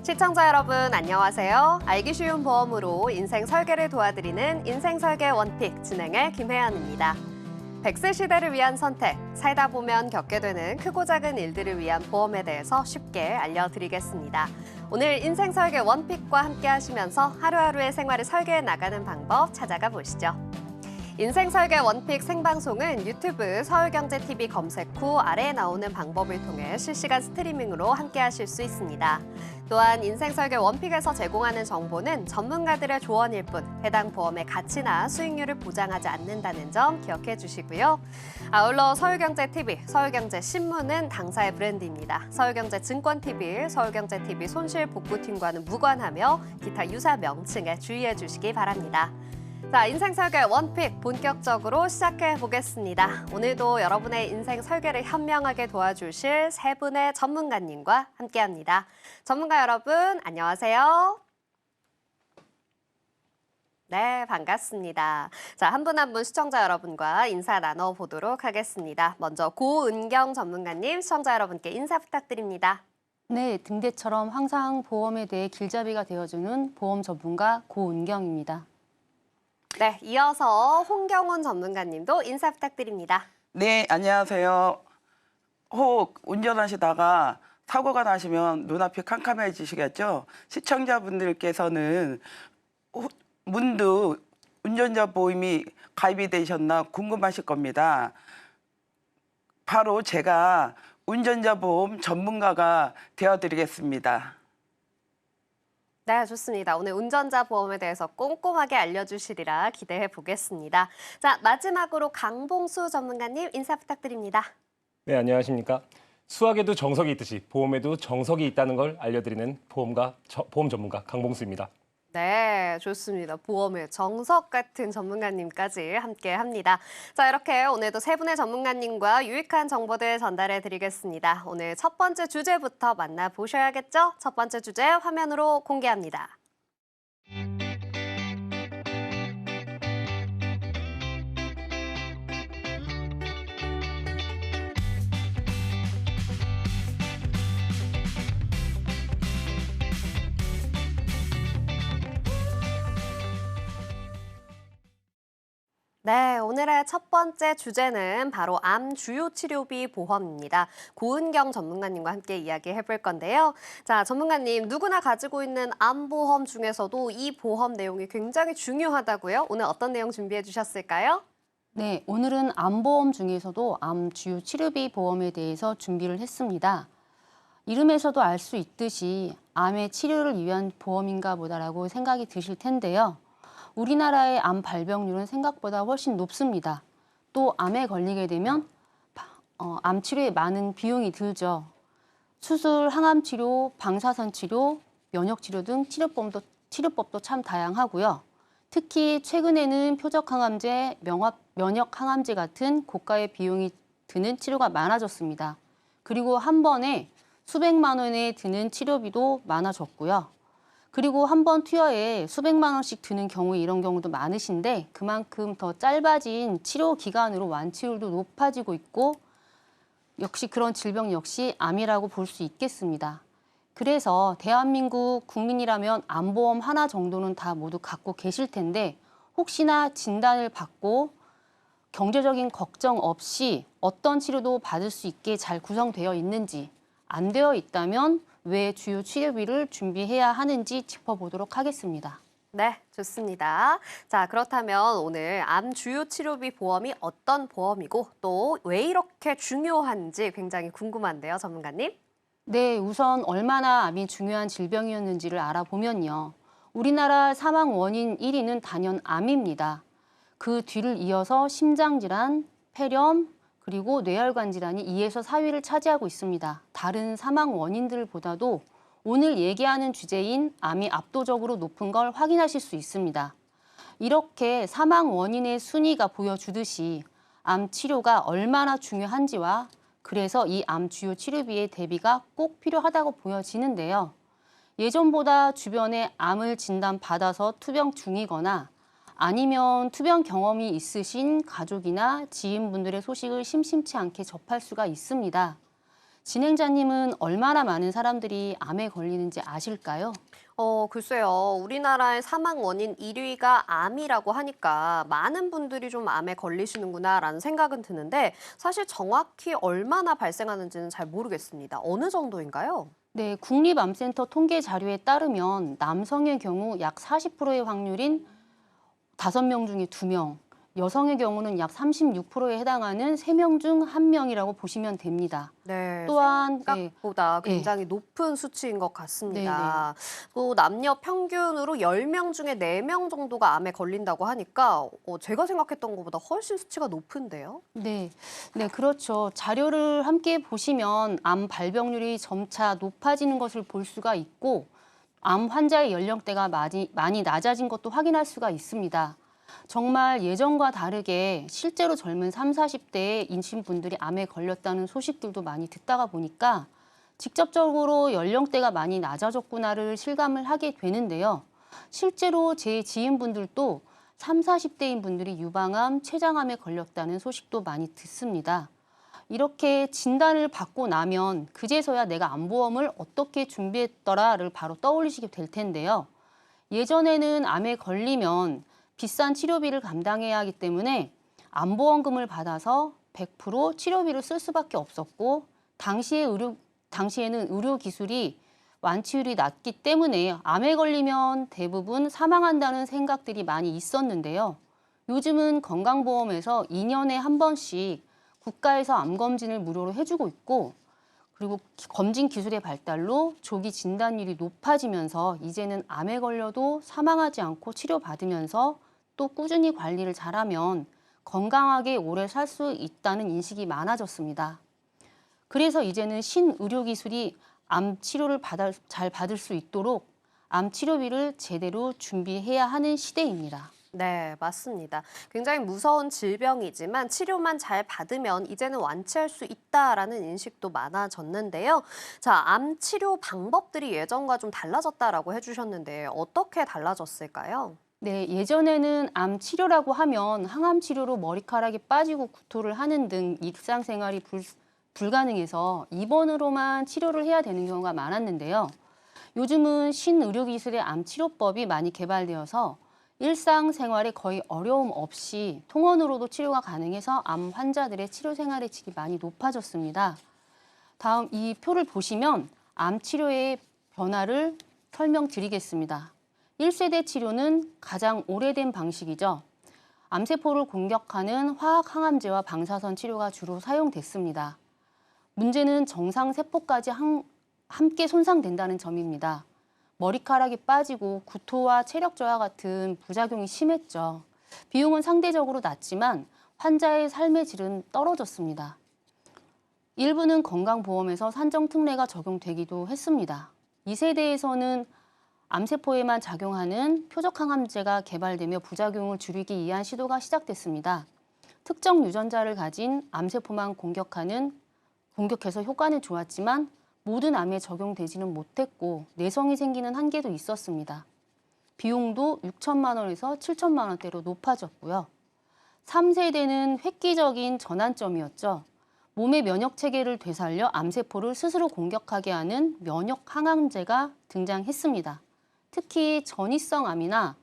시청자 여러분 안녕하세요. 알기 쉬운 보험으로 인생 설계를 도와드리는 인생설계 원픽 진행의 김혜연입니다. 100세 시대를 위한 선택, 살다 보면 겪게 되는 크고 작은 일들을 위한 보험에 대해서 쉽게 알려드리겠습니다. 오늘 인생설계 원픽과 함께 하시면서 하루하루의 생활을 설계해 나가는 방법 찾아가 보시죠. 인생설계 원픽 생방송은 유튜브 서울경제TV 검색 후 아래에 나오는 방법을 통해 실시간 스트리밍으로 함께 하실 수 있습니다. 또한 인생설계 원픽에서 제공하는 정보는 전문가들의 조언일 뿐 해당 보험의 가치나 수익률을 보장하지 않는다는 점 기억해 주시고요. 아울러 서울경제TV, 서울경제신문은 당사의 브랜드입니다. 서울경제증권TV, 서울경제TV 손실복구팀과는 무관하며 기타 유사 명칭에 주의해 주시기 바랍니다. 자, 인생 설계 원픽 본격적으로 시작해 보겠습니다. 오늘도 여러분의 인생 설계를 현명하게 도와주실 세 분의 전문가님과 함께합니다. 전문가 여러분, 안녕하세요. 네, 반갑습니다. 자, 한 분 한 분 시청자 여러분과 인사 나눠보도록 하겠습니다. 먼저 고은경 전문가님, 시청자 여러분께 인사 부탁드립니다. 네, 등대처럼 항상 보험에 대해 길잡이가 되어주는 보험 전문가 고은경입니다. 네, 이어서 홍경훈 전문가님도 인사 부탁드립니다. 네, 안녕하세요. 혹 운전하시다가 사고가 나시면 눈앞이 캄캄해지시겠죠? 시청자분들께서는 문득 운전자 보험이 가입이 되셨나 궁금하실 겁니다. 바로 제가 운전자 보험 전문가가 되어드리겠습니다. 네, 좋습니다. 오늘 운전자 보험에 대해서 꼼꼼하게 알려주시리라 기대해 보겠습니다. 자, 마지막으로 강봉수 전문가님 인사 부탁드립니다. 네, 안녕하십니까. 수학에도 정석이 있듯이 보험에도 정석이 있다는 걸 알려드리는 보험 전문가 강봉수입니다. 네, 좋습니다. 보험의 정석 같은 전문가님까지 함께합니다. 자, 이렇게 오늘도 세 분의 전문가님과 유익한 정보들 전달해 드리겠습니다. 오늘 첫 번째 주제부터 만나보셔야겠죠? 첫 번째 주제 화면으로 공개합니다. 네, 오늘의 첫 번째 주제는 바로 암 주요 치료비 보험입니다. 고은경 전문가님과 함께 이야기해 볼 건데요. 자, 전문가님, 누구나 가지고 있는 암보험 중에서도 이 보험 내용이 굉장히 중요하다고요? 오늘 어떤 내용 준비해 주셨을까요? 네, 오늘은 암보험 중에서도 암 주요 치료비 보험에 대해서 준비를 했습니다. 이름에서도 알 수 있듯이 암의 치료를 위한 보험인가 보다라고 생각이 드실 텐데요. 우리나라의 암 발병률은 생각보다 훨씬 높습니다. 또 암에 걸리게 되면 암 치료에 많은 비용이 들죠. 수술, 항암 치료, 방사선 치료, 면역 치료 등 치료법도 참 다양하고요. 특히 최근에는 표적 항암제, 면역 항암제 같은 고가의 비용이 드는 치료가 많아졌습니다. 그리고 한 번에 수백만 원에 드는 치료비도 많아졌고요. 그리고 한 번 투여에 수백만 원씩 드는 경우 이런 경우도 많으신데 그만큼 더 짧아진 치료 기간으로 완치율도 높아지고 있고 역시 그런 질병 역시 암이라고 볼 수 있겠습니다. 그래서 대한민국 국민이라면 암보험 하나 정도는 다 모두 갖고 계실 텐데 혹시나 진단을 받고 경제적인 걱정 없이 어떤 치료도 받을 수 있게 잘 구성되어 있는지 안 되어 있다면 왜 주요 치료비를 준비해야 하는지 짚어보도록 하겠습니다. 네, 좋습니다. 자, 그렇다면 오늘 암 주요 치료비 보험이 어떤 보험이고 또 왜 이렇게 중요한지 굉장히 궁금한데요, 전문가님. 네, 우선 얼마나 암이 중요한 질병이었는지를 알아보면요. 우리나라 사망 원인 1위는 단연 암입니다. 그 뒤를 이어서 심장질환, 폐렴, 그리고 뇌혈관 질환이 2에서 4위를 차지하고 있습니다. 다른 사망 원인들보다도 오늘 얘기하는 주제인 암이 압도적으로 높은 걸 확인하실 수 있습니다. 이렇게 사망 원인의 순위가 보여주듯이 암 치료가 얼마나 중요한지와 그래서 이 암 주요 치료비의 대비가 꼭 필요하다고 보여지는데요. 예전보다 주변에 암을 진단받아서 투병 중이거나 아니면 투병 경험이 있으신 가족이나 지인분들의 소식을 심심치 않게 접할 수가 있습니다. 진행자님은 얼마나 많은 사람들이 암에 걸리는지 아실까요? 글쎄요. 우리나라의 사망 원인 1위가 암이라고 하니까 많은 분들이 좀 암에 걸리시는구나라는 생각은 드는데 사실 정확히 얼마나 발생하는지는 잘 모르겠습니다. 어느 정도인가요? 네, 국립암센터 통계 자료에 따르면 남성의 경우 약 40%의 확률인 5명 중에 2명, 여성의 경우는 약 36%에 해당하는 3명 중 1명이라고 보시면 됩니다. 네, 또한 생각보다 예. 굉장히 높은 수치인 것 같습니다. 또 남녀 평균으로 10명 중에 4명 정도가 암에 걸린다고 하니까 제가 생각했던 것보다 훨씬 수치가 높은데요? 네, 그렇죠. 자료를 함께 보시면 암 발병률이 점차 높아지는 것을 볼 수가 있고 암 환자의 연령대가 많이 낮아진 것도 확인할 수가 있습니다. 정말 예전과 다르게 실제로 젊은 30, 40대의 인신분들이 암에 걸렸다는 소식들도 많이 듣다가 보니까 직접적으로 연령대가 많이 낮아졌구나를 실감을 하게 되는데요. 실제로 제 지인분들도 30, 40대인 분들이 유방암, 췌장암에 걸렸다는 소식도 많이 듣습니다. 이렇게 진단을 받고 나면 그제서야 내가 암보험을 어떻게 준비했더라를 바로 떠올리시게 될 텐데요. 예전에는 암에 걸리면 비싼 치료비를 감당해야 하기 때문에 암보험금을 받아서 100% 치료비를 쓸 수밖에 없었고 당시에는 의료 기술이 완치율이 낮기 때문에 암에 걸리면 대부분 사망한다는 생각들이 많이 있었는데요. 요즘은 건강보험에서 2년에 한 번씩 국가에서 암검진을 무료로 해주고 있고 그리고 검진 기술의 발달로 조기 진단율이 높아지면서 이제는 암에 걸려도 사망하지 않고 치료받으면서 또 꾸준히 관리를 잘하면 건강하게 오래 살 수 있다는 인식이 많아졌습니다. 그래서 이제는 신의료 기술이 암 치료를 잘 받을 수 있도록 암 치료비를 제대로 준비해야 하는 시대입니다. 네, 맞습니다. 굉장히 무서운 질병이지만 치료만 잘 받으면 이제는 완치할 수 있다라는 인식도 많아졌는데요. 자, 암 치료 방법들이 예전과 좀 달라졌다라고 해주셨는데 어떻게 달라졌을까요? 네, 예전에는 암 치료라고 하면 항암 치료로 머리카락이 빠지고 구토를 하는 등 일상생활이 불가능해서 입원으로만 치료를 해야 되는 경우가 많았는데요. 요즘은 신의료기술의 암 치료법이 많이 개발되어서 일상생활에 거의 어려움 없이 통원으로도 치료가 가능해서 암 환자들의 치료 생활의 질이 많이 높아졌습니다. 다음 이 표를 보시면 암 치료의 변화를 설명드리겠습니다. 1세대 치료는 가장 오래된 방식이죠. 암세포를 공격하는 화학 항암제와 방사선 치료가 주로 사용됐습니다. 문제는 정상 세포까지 함께 손상된다는 점입니다. 머리카락이 빠지고 구토와 체력 저하 같은 부작용이 심했죠. 비용은 상대적으로 낮지만 환자의 삶의 질은 떨어졌습니다. 일부는 건강보험에서 산정특례가 적용되기도 했습니다. 2세대에서는 암세포에만 작용하는 표적항암제가 개발되며 부작용을 줄이기 위한 시도가 시작됐습니다. 특정 유전자를 가진 암세포만 공격해서 효과는 좋았지만 모든 암에 적용되지는 못했고 내성이 생기는 한계도 있었습니다. 비용도 6천만 원에서 7천만 원대로 높아졌고요. 3세대는 획기적인 전환점이었죠. 몸의 면역체계를 되살려 암세포를 스스로 공격하게 하는 면역항암제가 등장했습니다. 특히 전이성 암이나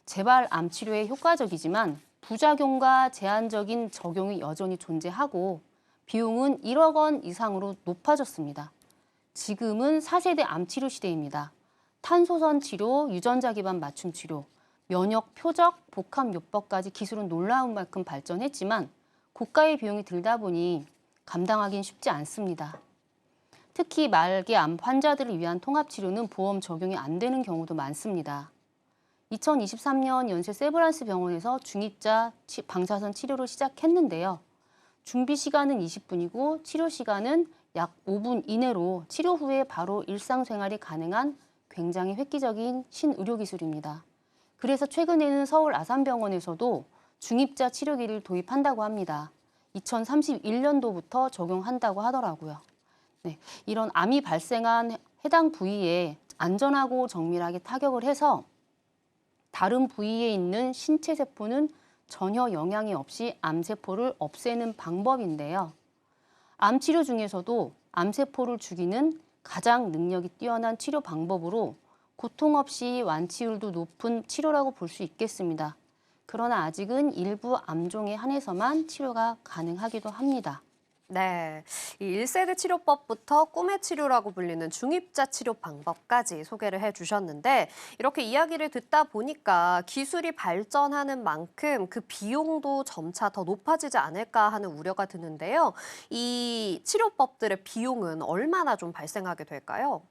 재발암 치료에 효과적이지만 부작용과 제한적인 적용이 여전히 존재하고 비용은 1억 원 이상으로 높아졌습니다. 지금은 4세대 암 치료 시대입니다. 탄소선 치료, 유전자 기반 맞춤 치료, 면역 표적, 복합요법까지 기술은 놀라운 만큼 발전했지만 고가의 비용이 들다 보니 감당하기는 쉽지 않습니다. 특히 말기 암 환자들을 위한 통합치료는 보험 적용이 안 되는 경우도 많습니다. 2023년 연세 세브란스 병원에서 중입자 방사선 치료를 시작했는데요. 준비 시간은 20분이고 치료 시간은 약 5분 이내로 치료 후에 바로 일상생활이 가능한 굉장히 획기적인 신의료 기술입니다. 그래서 최근에는 서울 아산병원에서도 중입자 치료기를 도입한다고 합니다. 2031년도부터 적용한다고 하더라고요. 네, 이런 암이 발생한 해당 부위에 안전하고 정밀하게 타격을 해서 다른 부위에 있는 신체 세포는 전혀 영향이 없이 암세포를 없애는 방법인데요. 암 치료 중에서도 암세포를 죽이는 가장 능력이 뛰어난 치료 방법으로 고통 없이 완치율도 높은 치료라고 볼 수 있겠습니다. 그러나 아직은 일부 암종에 한해서만 치료가 가능하기도 합니다. 네, 이 1세대 치료법부터 꿈의 치료라고 불리는 중입자 치료 방법까지 소개를 해주셨는데 이렇게 이야기를 듣다 보니까 기술이 발전하는 만큼 그 비용도 점차 더 높아지지 않을까 하는 우려가 드는데요. 이 치료법들의 비용은 얼마나 좀 발생하게 될까요?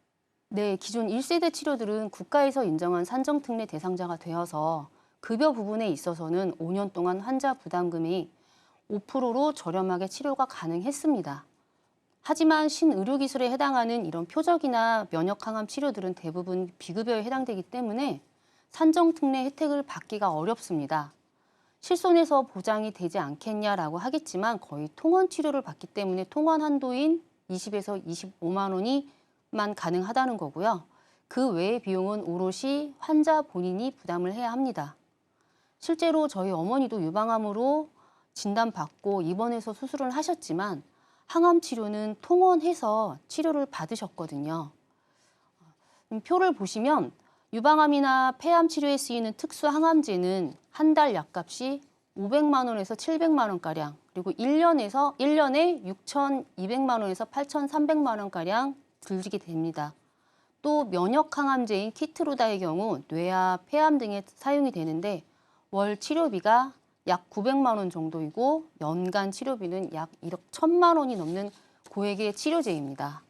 네, 기존 1세대 치료들은 국가에서 인정한 산정특례 대상자가 되어서 급여 부분에 있어서는 5년 동안 환자 부담금이 5%로 저렴하게 치료가 가능했습니다. 하지만 신의료기술에 해당하는 이런 표적이나 면역항암 치료들은 대부분 비급여에 해당되기 때문에 산정특례 혜택을 받기가 어렵습니다. 실손해서 보장이 되지 않겠냐라고 하겠지만 거의 통원 치료를 받기 때문에 통원 한도인 20에서 25만 원이만 가능하다는 거고요. 그 외의 비용은 오롯이 환자 본인이 부담을 해야 합니다. 실제로 저희 어머니도 유방암으로 진단받고 입원해서 수술을 하셨지만 항암 치료는 통원해서 치료를 받으셨거든요. 표를 보시면 유방암이나 폐암 치료에 쓰이는 특수 항암제는 한 달 약값이 500만 원에서 700만 원가량, 그리고 1년에 6,200만 원에서 8,300만 원가량 들게 됩니다. 또 면역 항암제인 키트루다의 경우 뇌암, 폐암 등에 사용이 되는데 월 치료비가 약 900만 원 정도이고 연간 치료비는 약 1억 1천만 원이 넘는 고액의 치료제입니다.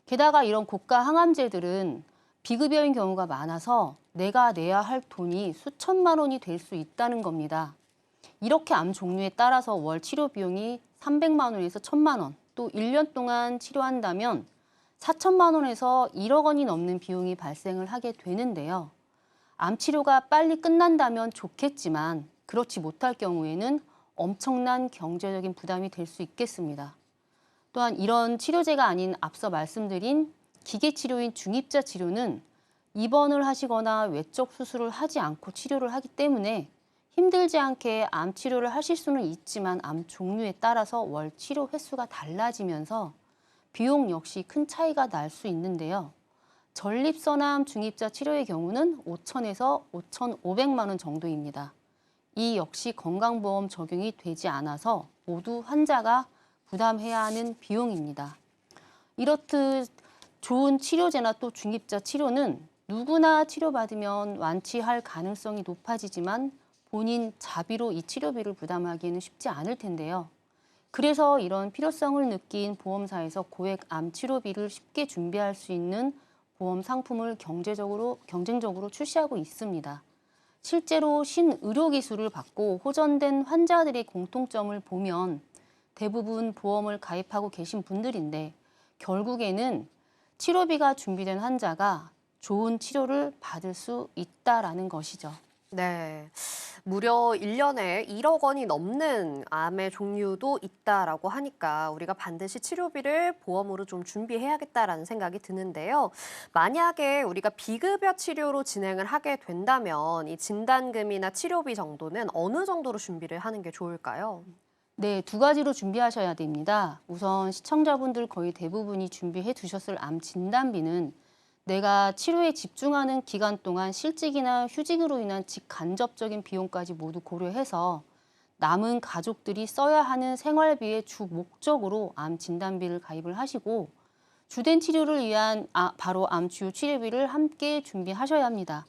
게다가 이런 고가 항암제들은 비급여인 경우가 많아서 내가 내야 할 돈이 수천만 원이 될 수 있다는 겁니다. 이렇게 암 종류에 따라서 월 치료 비용이 300만 원에서 1,000만 원, 또 1년 동안 치료한다면 4천만 원에서 1억 원이 넘는 비용이 발생을 하게 되는데요. 암 치료가 빨리 끝난다면 좋겠지만 그렇지 못할 경우에는 엄청난 경제적인 부담이 될 수 있겠습니다. 또한 이런 치료제가 아닌 앞서 말씀드린 기계치료인 중입자 치료는 입원을 하시거나 외적 수술을 하지 않고 치료를 하기 때문에 힘들지 않게 암 치료를 하실 수는 있지만 암 종류에 따라서 월 치료 횟수가 달라지면서 비용 역시 큰 차이가 날 수 있는데요. 전립선암 중입자 치료의 경우는 5천에서 5,500만 원 정도입니다. 이 역시 건강보험 적용이 되지 않아서 모두 환자가 부담해야 하는 비용입니다. 이렇듯 좋은 치료제나 또 중입자 치료는 누구나 치료받으면 완치할 가능성이 높아지지만 본인 자비로 이 치료비를 부담하기에는 쉽지 않을 텐데요. 그래서 이런 필요성을 느낀 보험사에서 고액 암 치료비를 쉽게 준비할 수 있는 보험 상품을 경쟁적으로 출시하고 있습니다. 실제로 신의료기술을 받고 호전된 환자들의 공통점을 보면 대부분 보험을 가입하고 계신 분들인데 결국에는 치료비가 준비된 환자가 좋은 치료를 받을 수 있다라는 것이죠. 네, 무려 1년에 1억 원이 넘는 암의 종류도 있다라고 하니까 우리가 반드시 치료비를 보험으로 좀 준비해야겠다라는 생각이 드는데요. 만약에 우리가 비급여 치료로 진행을 하게 된다면 이 진단금이나 치료비 정도는 어느 정도로 준비를 하는 게 좋을까요? 네, 두 가지로 준비하셔야 됩니다. 우선 시청자분들 거의 대부분이 준비해 두셨을 암 진단비는 내가 치료에 집중하는 기간 동안 실직이나 휴직으로 인한 직간접적인 비용까지 모두 고려해서 남은 가족들이 써야 하는 생활비의 주 목적으로 암 진단비를 가입을 하시고 주된 치료를 위한 바로 암 주요 치료비를 함께 준비하셔야 합니다.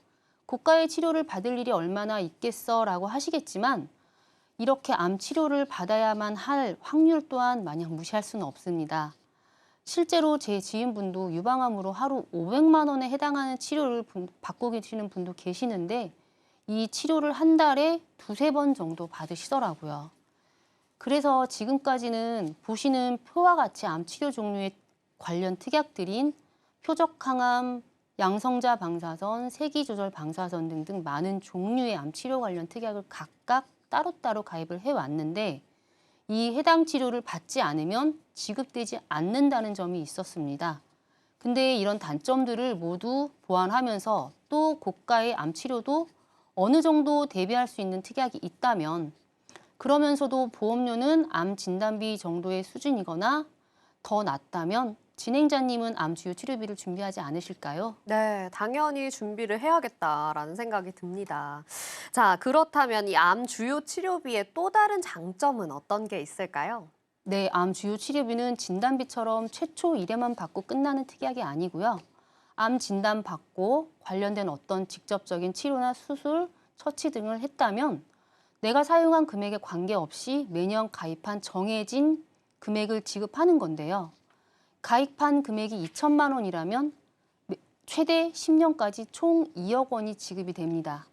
고가의 치료를 받을 일이 얼마나 있겠어라고 하시겠지만 이렇게 암 치료를 받아야만 할 확률 또한 마냥 무시할 수는 없습니다. 실제로 제 지인분도 유방암으로 하루 500만 원에 해당하는 치료를 받고 계시는 분도 계시는데 이 치료를 한 달에 2~3번 정도 받으시더라고요. 그래서 지금까지는 보시는 표와 같이 암 치료 종류의 관련 특약들인 표적항암, 양성자 방사선, 세기조절 방사선 등등 많은 종류의 암 치료 관련 특약을 각각 따로따로 가입을 해왔는데 이 해당 치료를 받지 않으면 지급되지 않는다는 점이 있었습니다. 근데 이런 단점들을 모두 보완하면서 또 고가의 암 치료도 어느 정도 대비할 수 있는 특약이 있다면 그러면서도 보험료는 암 진단비 정도의 수준이거나 더 낫다면 진행자님은 암 주요 치료비를 준비하지 않으실까요? 네, 당연히 준비를 해야겠다라는 생각이 듭니다. 자, 그렇다면 이 암 주요 치료비의 또 다른 장점은 어떤 게 있을까요? 네, 암 주요 치료비는 진단비처럼 최초 1회만 받고 끝나는 특약이 아니고요. 암 진단 받고 관련된 어떤 직접적인 치료나 수술, 처치 등을 했다면 내가 사용한 금액에 관계없이 매년 가입한 정해진 금액을 지급하는 건데요. 가입한 금액이 2천만 원이라면 최대 10년까지 총 2억 원이 지급이 됩니다.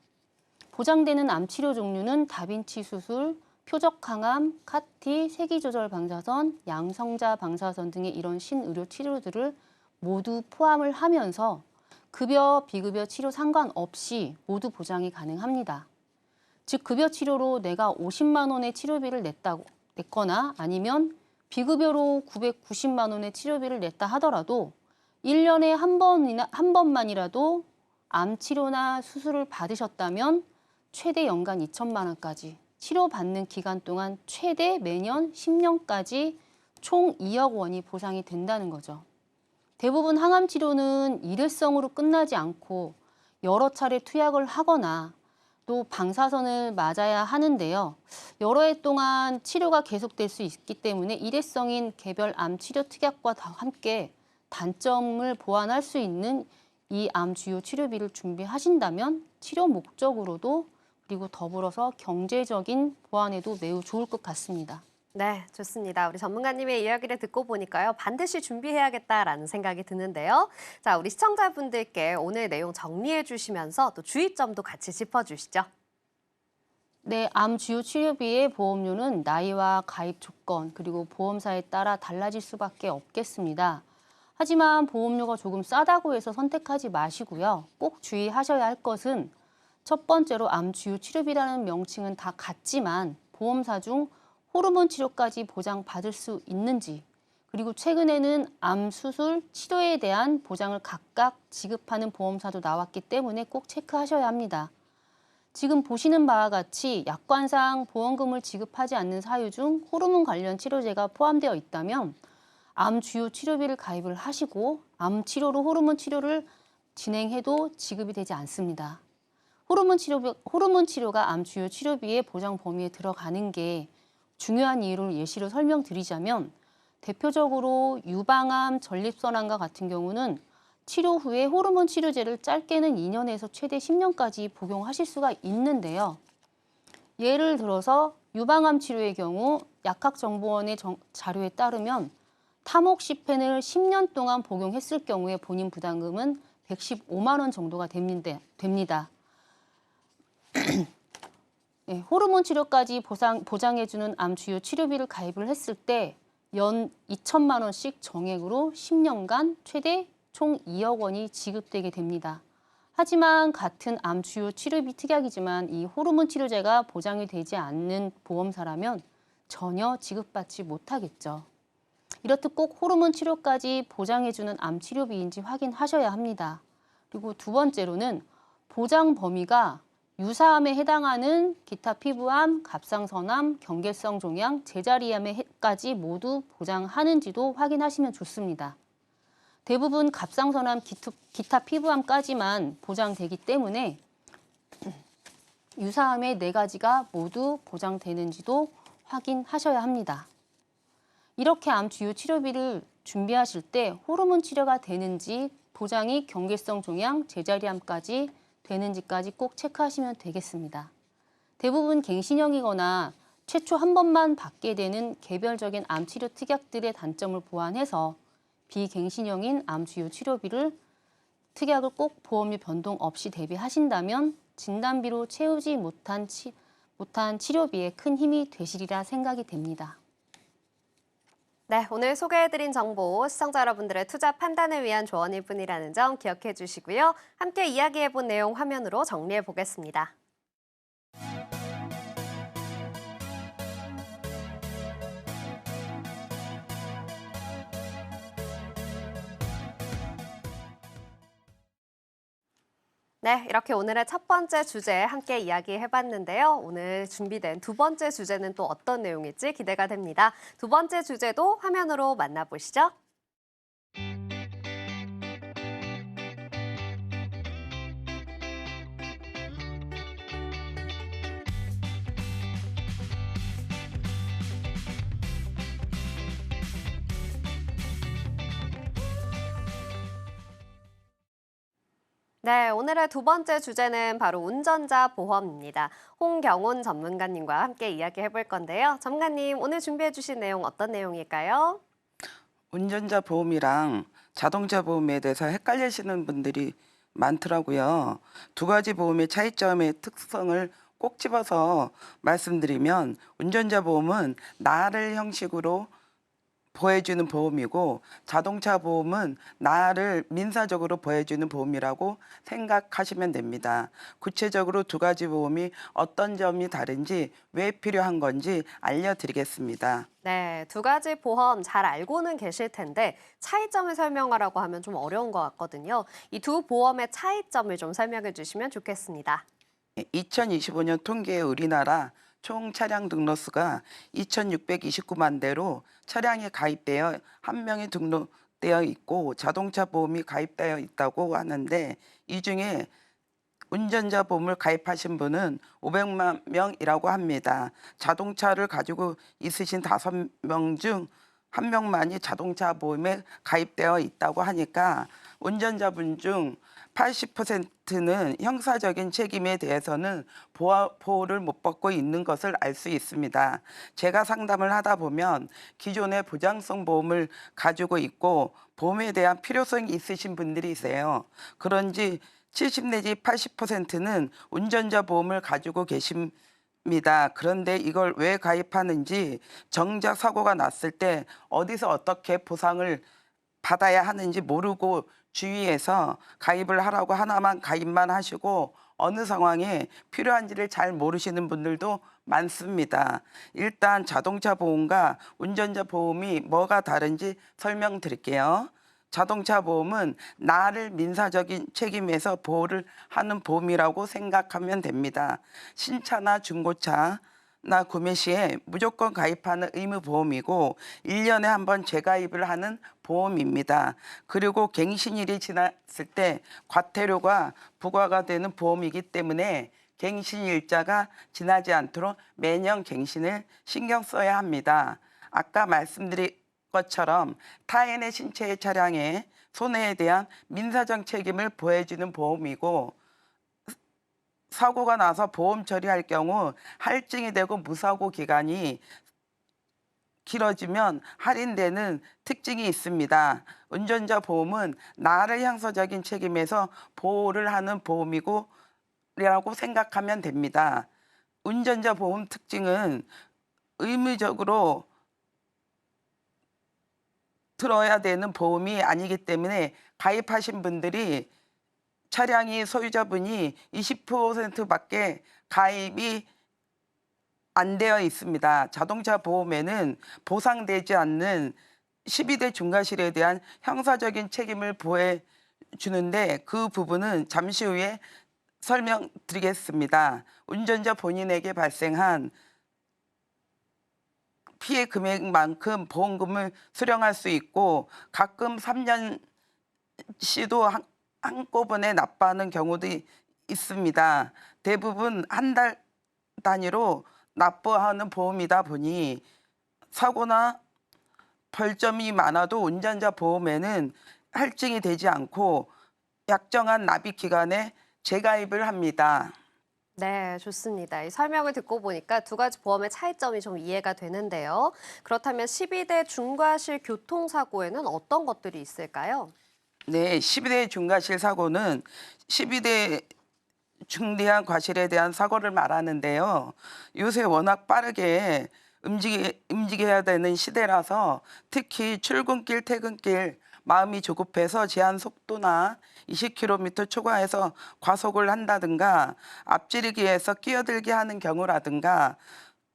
보장되는 암 치료 종류는 다빈치 수술, 표적 항암, 카티, 세기조절 방사선, 양성자 방사선 등의 이런 신의료 치료들을 모두 포함을 하면서 급여, 비급여 치료 상관없이 모두 보장이 가능합니다. 즉 급여 치료로 내가 50만 원의 치료비를 냈거나 아니면 비급여로 990만 원의 치료비를 냈다 하더라도 1년에 한 번만이라도 암 치료나 수술을 받으셨다면 최대 연간 2천만 원까지 치료받는 기간 동안 최대 매년 10년까지 총 2억 원이 보상이 된다는 거죠. 대부분 항암 치료는 일회성으로 끝나지 않고 여러 차례 투약을 하거나 또 방사선을 맞아야 하는데요. 여러 해 동안 치료가 계속될 수 있기 때문에 일회성인 개별 암 치료 특약과 함께 단점을 보완할 수 있는 이 암 주요 치료비를 준비하신다면 치료 목적으로도 그리고 더불어서 경제적인 보완에도 매우 좋을 것 같습니다. 네, 좋습니다. 우리 전문가님의 이야기를 듣고 보니까요. 반드시 준비해야겠다라는 생각이 드는데요. 자, 우리 시청자분들께 오늘 내용 정리해 주시면서 또 주의점도 같이 짚어주시죠. 네, 암 주요 치료비의 보험료는 나이와 가입 조건 그리고 보험사에 따라 달라질 수밖에 없겠습니다. 하지만 보험료가 조금 싸다고 해서 선택하지 마시고요. 꼭 주의하셔야 할 것은 첫 번째로 암 주요 치료비라는 명칭은 다 같지만 보험사 중 호르몬 치료까지 보장받을 수 있는지, 그리고 최근에는 암 수술, 치료에 대한 보장을 각각 지급하는 보험사도 나왔기 때문에 꼭 체크하셔야 합니다. 지금 보시는 바와 같이 약관상 보험금을 지급하지 않는 사유 중 호르몬 관련 치료제가 포함되어 있다면 암 주요 치료비를 가입을 하시고 암 치료로 호르몬 치료를 진행해도 지급이 되지 않습니다. 호르몬 치료가 암 주요 치료비의 보장 범위에 들어가는 게 중요한 이유를 예시로 설명드리자면 대표적으로 유방암, 전립선암과 같은 경우는 치료 후에 호르몬 치료제를 짧게는 2년에서 최대 10년까지 복용하실 수가 있는데요. 예를 들어서 유방암 치료의 경우 약학정보원의 자료에 따르면 타목시펜을 10년 동안 복용했을 경우에 본인 부담금은 115만 원 정도가 됩니다. 네, 호르몬 치료까지 보장해주는 암 주요 치료비를 가입을 했을 때 연 2천만 원씩 정액으로 10년간 최대 총 2억 원이 지급되게 됩니다. 하지만 같은 암 주요 치료비 특약이지만 이 호르몬 치료제가 보장이 되지 않는 보험사라면 전혀 지급받지 못하겠죠. 이렇듯 꼭 호르몬 치료까지 보장해주는 암 치료비인지 확인하셔야 합니다. 그리고 두 번째로는 보장 범위가 유사암에 해당하는 기타 피부암, 갑상선암, 경계성 종양, 제자리암에까지 모두 보장하는지도 확인하시면 좋습니다. 대부분 갑상선암, 기타 피부암까지만 보장되기 때문에 유사암의 4가지가 모두 보장되는지도 확인하셔야 합니다. 이렇게 암 주요 치료비를 준비하실 때 호르몬 치료가 되는지 보장이 경계성 종양, 제자리암까지 되는지까지 꼭 체크하시면 되겠습니다. 대부분 갱신형이거나 최초 한 번만 받게 되는 개별적인 암 치료 특약들의 단점을 보완해서 비갱신형인 암 주요 치료비를 특약을 꼭 보험료 변동 없이 대비하신다면 진단비로 채우지 못한 치료비에 큰 힘이 되시리라 생각이 됩니다. 네, 오늘 소개해드린 정보 시청자 여러분들의 투자 판단을 위한 조언일 뿐이라는 점 기억해 주시고요. 함께 이야기해본 내용 화면으로 정리해 보겠습니다. 네, 이렇게 오늘의 첫 번째 주제 함께 이야기해봤는데요. 오늘 준비된 두 번째 주제는 또 어떤 내용일지 기대가 됩니다. 두 번째 주제도 화면으로 만나보시죠. 네, 오늘의 두 번째 주제는 바로 운전자 보험입니다. 홍경훈 전문가님과 함께 이야기해 볼 건데요. 전문가님, 오늘 준비해 주신 내용 어떤 내용일까요? 운전자 보험이랑 자동차 보험에 대해서 헷갈리시는 분들이 많더라고요. 두 가지 보험의 차이점의 특성을 꼭 집어서 말씀드리면 운전자 보험은 나를 형식으로 보호해주는 보험이고 자동차 보험은 나를 민사적으로 보호해주는 보험이라고 생각하시면 됩니다. 구체적으로 두 가지 보험이 어떤 점이 다른지 왜 필요한 건지 알려드리겠습니다. 네, 두 가지 보험 잘 알고는 계실 텐데 차이점을 설명하라고 하면 좀 어려운 것 같거든요. 이 두 보험의 차이점을 좀 설명해 주시면 좋겠습니다. 2025년 통계에 우리나라 총 차량 등록수가 2,629만 대로 차량이 가입되어 한 명이 등록되어 있고 자동차 보험이 가입되어 있다고 하는데 이 중에 운전자 보험을 가입하신 분은 500만 명이라고 합니다. 자동차를 가지고 있으신 5명 중 한 명만이 자동차 보험에 가입되어 있다고 하니까 운전자분 중 80%는 형사적인 책임에 대해서는 보호를 못 받고 있는 것을 알 수 있습니다. 제가 상담을 하다 보면 기존의 보장성 보험을 가지고 있고 보험에 대한 필요성이 있으신 분들이세요. 그런지 70 내지 80%는 운전자 보험을 가지고 계십니다. 그런데 이걸 왜 가입하는지 정작 사고가 났을 때 어디서 어떻게 보상을 받아야 하는지 모르고 주위에서 가입을 하라고 하나만 가입만 하시고 어느 상황에 필요한지를 잘 모르시는 분들도 많습니다. 일단 자동차 보험과 운전자 보험이 뭐가 다른지 설명드릴게요. 자동차 보험은 나를 민사적인 책임에서 보호를 하는 보험이라고 생각하면 됩니다. 신차나 중고차 나 구매 시에 무조건 가입하는 의무보험이고 1년에 한 번 재가입을 하는 보험입니다. 그리고 갱신일이 지났을 때 과태료가 부과가 되는 보험이기 때문에 갱신일자가 지나지 않도록 매년 갱신을 신경 써야 합니다. 아까 말씀드린 것처럼 타인의 신체의 차량의 손해에 대한 민사적 책임을 보호해주는 보험이고 사고가 나서 보험 처리할 경우 할증이 되고 무사고 기간이 길어지면 할인되는 특징이 있습니다. 운전자 보험은 나를 형사적인 책임에서 보호를 하는 보험이고 라고 생각하면 됩니다. 운전자 보험 특징은 의무적으로 들어야 되는 보험이 아니기 때문에 가입하신 분들이 차량이 소유자분이 20%밖에 가입이 안 되어 있습니다. 자동차 보험에는 보상되지 않는 12대 중과실에 대한 형사적인 책임을 보호해 주는데 그 부분은 잠시 후에 설명드리겠습니다. 운전자 본인에게 발생한 피해 금액만큼 보험금을 수령할 수 있고 가끔 3년 시도 한꺼번에 납부하는 경우도 있습니다. 대부분 한 달 단위로 납부하는 보험이다 보니 사고나 벌점이 많아도 운전자 보험에는 할증이 되지 않고 약정한 납입 기간에 재가입을 합니다. 네, 좋습니다. 이 설명을 듣고 보니까 두 가지 보험의 차이점이 좀 이해가 되는데요. 그렇다면 12대 중과실 교통사고에는 어떤 것들이 있을까요? 네, 12대 중과실 사고는 12대 중대한 과실에 대한 사고를 말하는데요. 요새 워낙 빠르게 움직여야 되는 시대라서 특히 출근길, 퇴근길 마음이 조급해서 제한 속도나 20km 초과해서 과속을 한다든가 앞지르기에서 끼어들게 하는 경우라든가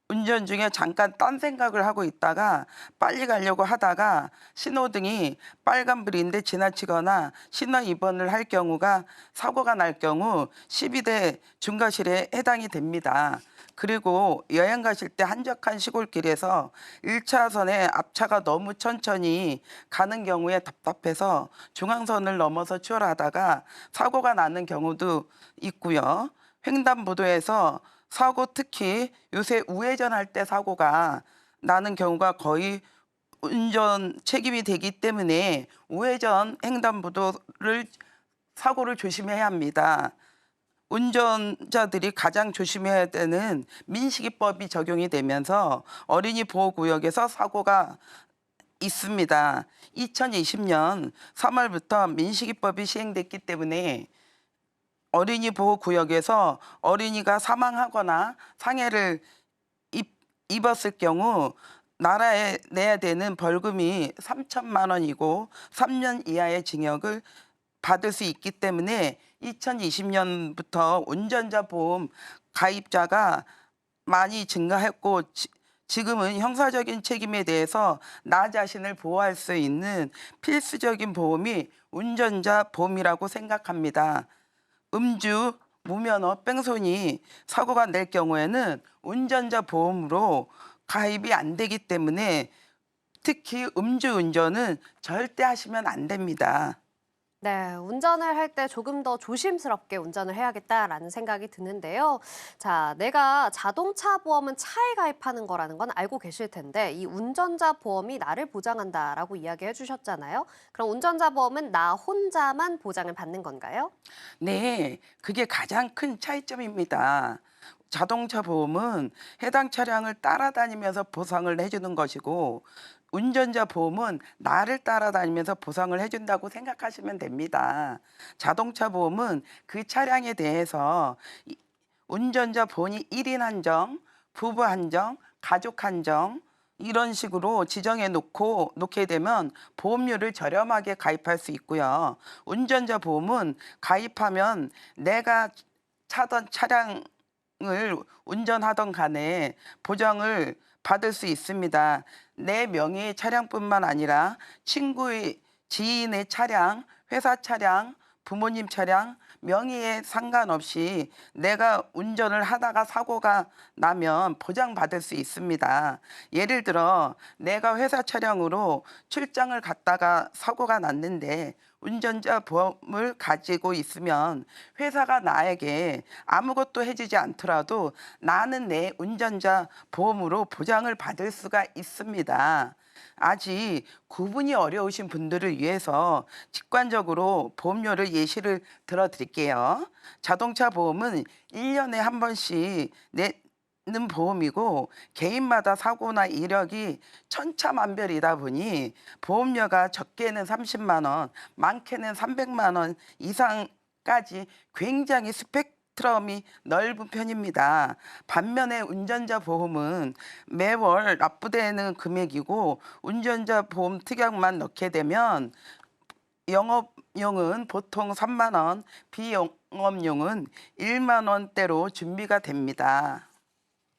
운전 중에 잠깐 딴 생각을 하고 있다가 빨리 가려고 하다가 신호등이 빨간불인데 지나치거나 신호 위반을 할 경우가 사고가 날 경우 12대 중과실에 해당이 됩니다. 그리고 여행 가실 때 한적한 시골길에서 1차선에 앞차가 너무 천천히 가는 경우에 답답해서 중앙선을 넘어서 추월하다가 사고가 나는 경우도 있고요. 횡단보도에서 사고, 특히 요새 우회전할 때 사고가 나는 경우가 거의 운전 책임이 되기 때문에 우회전 횡단보도를 사고를 조심해야 합니다. 운전자들이 가장 조심해야 되는 민식이법이 적용이 되면서 어린이 보호구역에서 사고가 있습니다. 2020년 3월부터 민식이법이 시행됐기 때문에 어린이 보호구역에서 어린이가 사망하거나 상해를 입었을 경우 나라에 내야 되는 벌금이 3천만 원이고 3년 이하의 징역을 받을 수 있기 때문에 2020년부터 운전자 보험 가입자가 많이 증가했고 지금은 형사적인 책임에 대해서 나 자신을 보호할 수 있는 필수적인 보험이 운전자 보험이라고 생각합니다. 음주, 무면허, 뺑소니 사고가 낼 경우에는 운전자 보험으로 가입이 안 되기 때문에 특히 음주운전은 절대 하시면 안 됩니다. 네, 운전을 할 때 조금 더 조심스럽게 운전을 해야겠다라는 생각이 드는데요. 자, 내가 자동차 보험은 차에 가입하는 거라는 건 알고 계실 텐데 이 운전자 보험이 나를 보장한다라고 이야기해 주셨잖아요. 그럼 운전자 보험은 나 혼자만 보장을 받는 건가요? 네, 그게 가장 큰 차이점입니다. 자동차 보험은 해당 차량을 따라다니면서 보상을 해주는 것이고 운전자 보험은 나를 따라다니면서 보상을 해준다고 생각하시면 됩니다. 자동차 보험은 그 차량에 대해서 운전자 본인 1인 한정, 부부 한정, 가족 한정 이런 식으로 지정해 놓게 되면 보험료를 저렴하게 가입할 수 있고요. 운전자 보험은 가입하면 내가 차던 차량을 운전하던 간에 보장을 받을 수 있습니다. 내 명의의 차량뿐만 아니라 친구의 지인의 차량, 회사 차량, 부모님 차량, 명의에 상관없이 내가 운전을 하다가 사고가 나면 보장받을 수 있습니다. 예를 들어 내가 회사 차량으로 출장을 갔다가 사고가 났는데 운전자 보험을 가지고 있으면 회사가 나에게 아무것도 해주지 않더라도 나는 내 운전자 보험으로 보장을 받을 수가 있습니다. 아직 구분이 어려우신 분들을 위해서 직관적으로 보험료를 예시를 들어드릴게요. 자동차 보험은 1년에 한 번씩 내는 보험이고 개인마다 사고나 이력이 천차만별이다 보니 보험료가 적게는 30만 원, 많게는 300만 원 이상까지 굉장히 스펙트럼이 넓은 편입니다. 반면에 운전자 보험은 매월 납부되는 금액이고 운전자 보험 특약만 넣게 되면 영업용은 보통 3만 원, 비영업용은 1만 원대로 준비가 됩니다.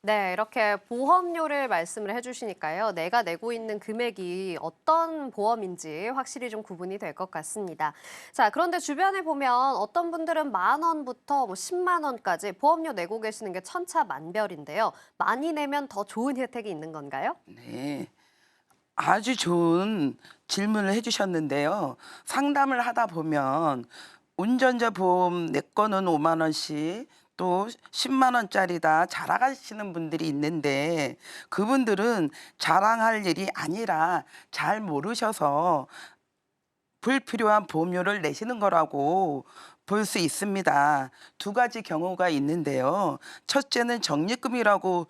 네, 이렇게 보험료를 말씀을 해주시니까요. 내가 내고 있는 금액이 어떤 보험인지 확실히 좀 구분이 될 것 같습니다. 자, 그런데 주변에 보면 어떤 분들은 10,000원부터 10만 원까지 보험료 내고 계시는 게 천차만별인데요. 많이 내면 더 좋은 혜택이 있는 건가요? 네. 아주 좋은 질문을 해주셨는데요. 상담을 하다 보면 운전자 보험 내 거는 5만 원씩 또 10만 원짜리다 자랑하시는 분들이 있는데 그분들은 자랑할 일이 아니라 잘 모르셔서 불필요한 보험료를 내시는 거라고 볼 수 있습니다. 두 가지 경우가 있는데요. 첫째는 적립금이라고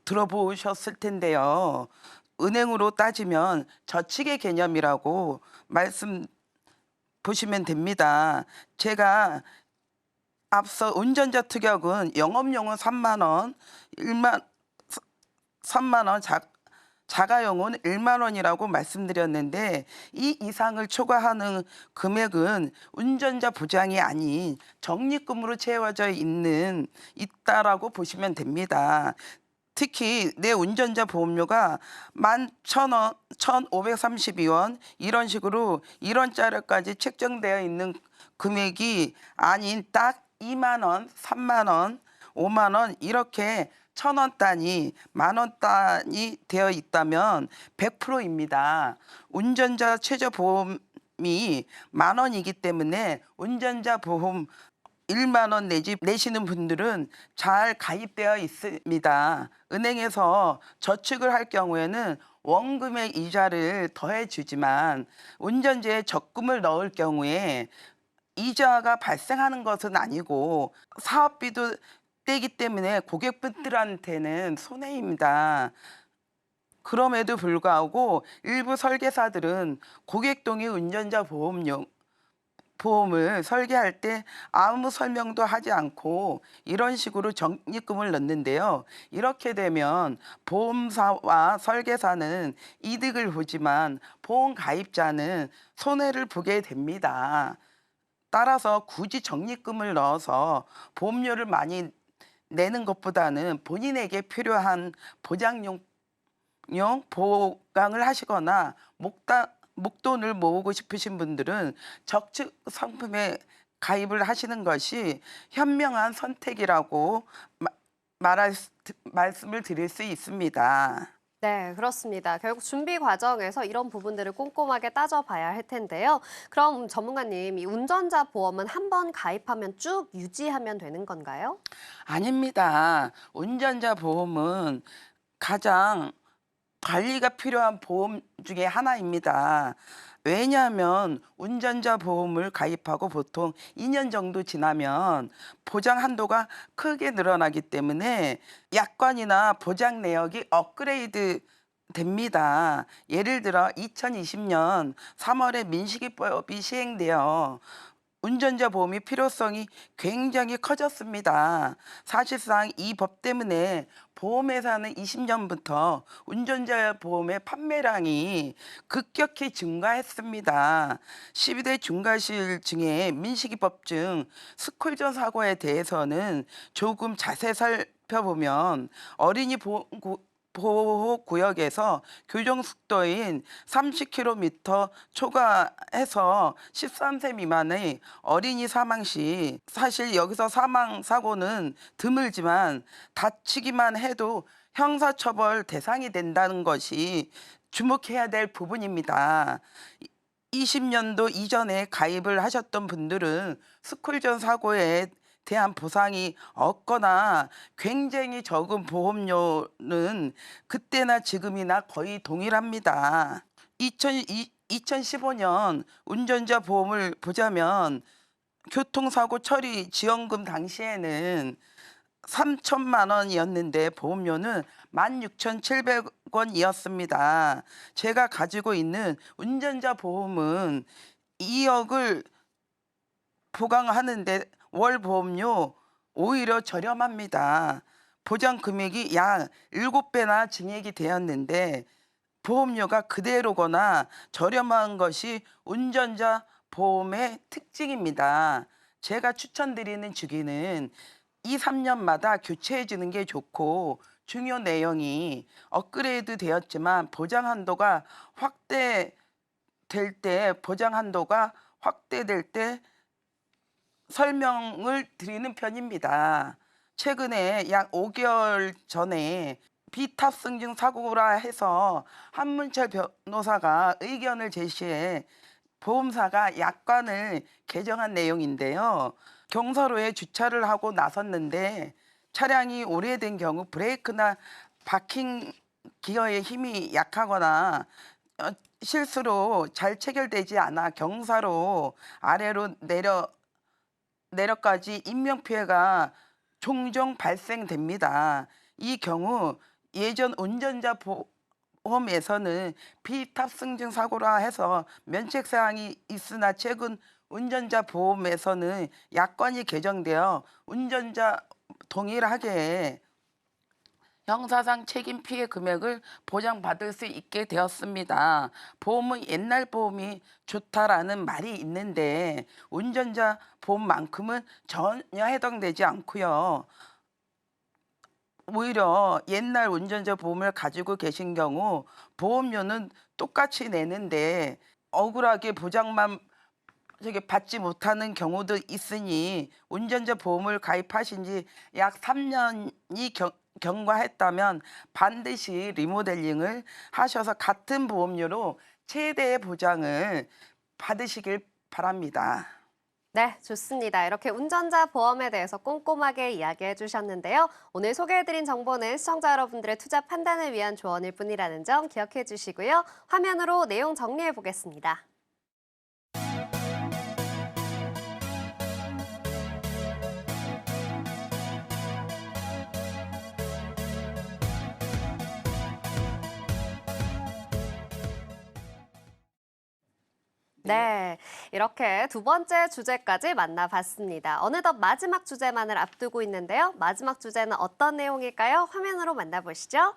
들어보셨을 텐데요. 은행으로 따지면 저축의 개념이라고 말씀 보시면 됩니다. 제가 앞서 운전자 특약은 영업용은 3만 원, 3만 원, 자가용은 1만 원이라고 말씀드렸는데 이 이상을 초과하는 금액은 운전자 보장이 아닌 적립금으로 채워져 있다라고 보시면 됩니다. 특히 내 운전자 보험료가 11,000원, 1,532원 이런 식으로 1원짜리까지 책정되어 있는 금액이 아닌 딱 2만 원, 3만 원, 5만 원 이렇게 1,000원 단위, 10,000원 단위 되어 있다면 100%입니다. 운전자 최저 보험이 10,000원이기 때문에 운전자 보험 1만 원 내지 내시는 분들은 잘 가입되어 있습니다. 은행에서 저축을 할 경우에는 원금의 이자를 더해 주지만 운전재에 적금을 넣을 경우에 이자가 발생하는 것은 아니고 사업비도 떼기 때문에 고객분들한테는 손해입니다. 그럼에도 불구하고 일부 설계사들은 고객 동의 운전자 보험을 설계할 때 아무 설명도 하지 않고 이런 식으로 적립금을 넣는데요. 이렇게 되면 보험사와 설계사는 이득을 보지만 보험 가입자는 손해를 보게 됩니다. 따라서 굳이 적립금을 넣어서 보험료를 많이 내는 것보다는 본인에게 필요한 보장용 보강을 하시거나 목돈을 모으고 싶으신 분들은 저축 상품에 가입을 하시는 것이 현명한 선택이라고 말씀을 드릴 수 있습니다. 네, 그렇습니다. 결국 준비 과정에서 이런 부분들을 꼼꼼하게 따져봐야 할 텐데요. 그럼 전문가님, 이 운전자 보험은 한 번 가입하면 쭉 유지하면 되는 건가요? 아닙니다. 운전자 보험은 가장 관리가 필요한 보험 중에 하나입니다. 왜냐하면 운전자 보험을 가입하고 보통 2년 정도 지나면 보장 한도가 크게 늘어나기 때문에 약관이나 보장 내역이 업그레이드 됩니다. 예를 들어 2020년 3월에 민식이법이 시행되어 운전자 보험의 필요성이 굉장히 커졌습니다. 사실상 이 법 때문에 보험회사는 20년부터 운전자 보험의 판매량이 급격히 증가했습니다. 12대 중과실 중에 민식이법중 스쿨존 사고에 대해서는 조금 자세히 살펴보면 어린이 보호구역에서 교정 속도인 30km 초과해서 13세 미만의 어린이 사망 시 사실 여기서 사망 사고는 드물지만 다치기만 해도 형사처벌 대상이 된다는 것이 주목해야 될 부분입니다. 20년도 이전에 가입을 하셨던 분들은 스쿨존 사고에 대한 보상이 없거나 굉장히 적은 보험료는 그때나 지금이나 거의 동일합니다. 2015년 운전자 보험을 보자면 교통사고 처리 지원금 당시에는 3천만 원이었는데 보험료는 16,700원이었습니다. 제가 가지고 있는 운전자 보험은 2억을 보강하는데 월 보험료 오히려 저렴합니다. 보장 금액이 약 7배나 증액이 되었는데 보험료가 그대로거나 저렴한 것이 운전자 보험의 특징입니다. 제가 추천드리는 주기는 2, 3년마다 교체해 주는 게 좋고 중요 내용이 업그레이드 되었지만 보장 한도가 확대될 때 설명을 드리는 편입니다. 최근에 약 5개월 전에 비탑승중 사고라 해서 한문철 변호사가 의견을 제시해 보험사가 약관을 개정한 내용인데요. 경사로에 주차를 하고 나섰는데 차량이 오래된 경우 브레이크나 바킹 기어의 힘이 약하거나 실수로 잘 체결되지 않아 경사로 아래로 내려까지 인명피해가 종종 발생됩니다. 이 경우 예전 운전자 보험에서는 비탑승중 사고라 해서 면책사항이 있으나 최근 운전자 보험에서는 약관이 개정되어 운전자 동일하게 형사상 책임 피해 금액을 보장받을 수 있게 되었습니다. 보험은 옛날 보험이 좋다라는 말이 있는데 운전자 보험만큼은 전혀 해당되지 않고요. 오히려 옛날 운전자 보험을 가지고 계신 경우 보험료는 똑같이 내는데 억울하게 보장만 받지 못하는 경우도 있으니 운전자 보험을 가입하신 지 약 3년이 경과했다면 반드시 리모델링을 하셔서 같은 보험료로 최대의 보장을 받으시길 바랍니다. 네, 좋습니다. 이렇게 운전자 보험에 대해서 꼼꼼하게 이야기해 주셨는데요. 오늘 소개해드린 정보는 시청자 여러분들의 투자 판단을 위한 조언일 뿐이라는 점 기억해 주시고요. 화면으로 내용 정리해 보겠습니다. 네, 이렇게 두 번째 주제까지 만나봤습니다. 어느덧 마지막 주제만을 앞두고 있는데요. 마지막 주제는 어떤 내용일까요? 화면으로 만나보시죠.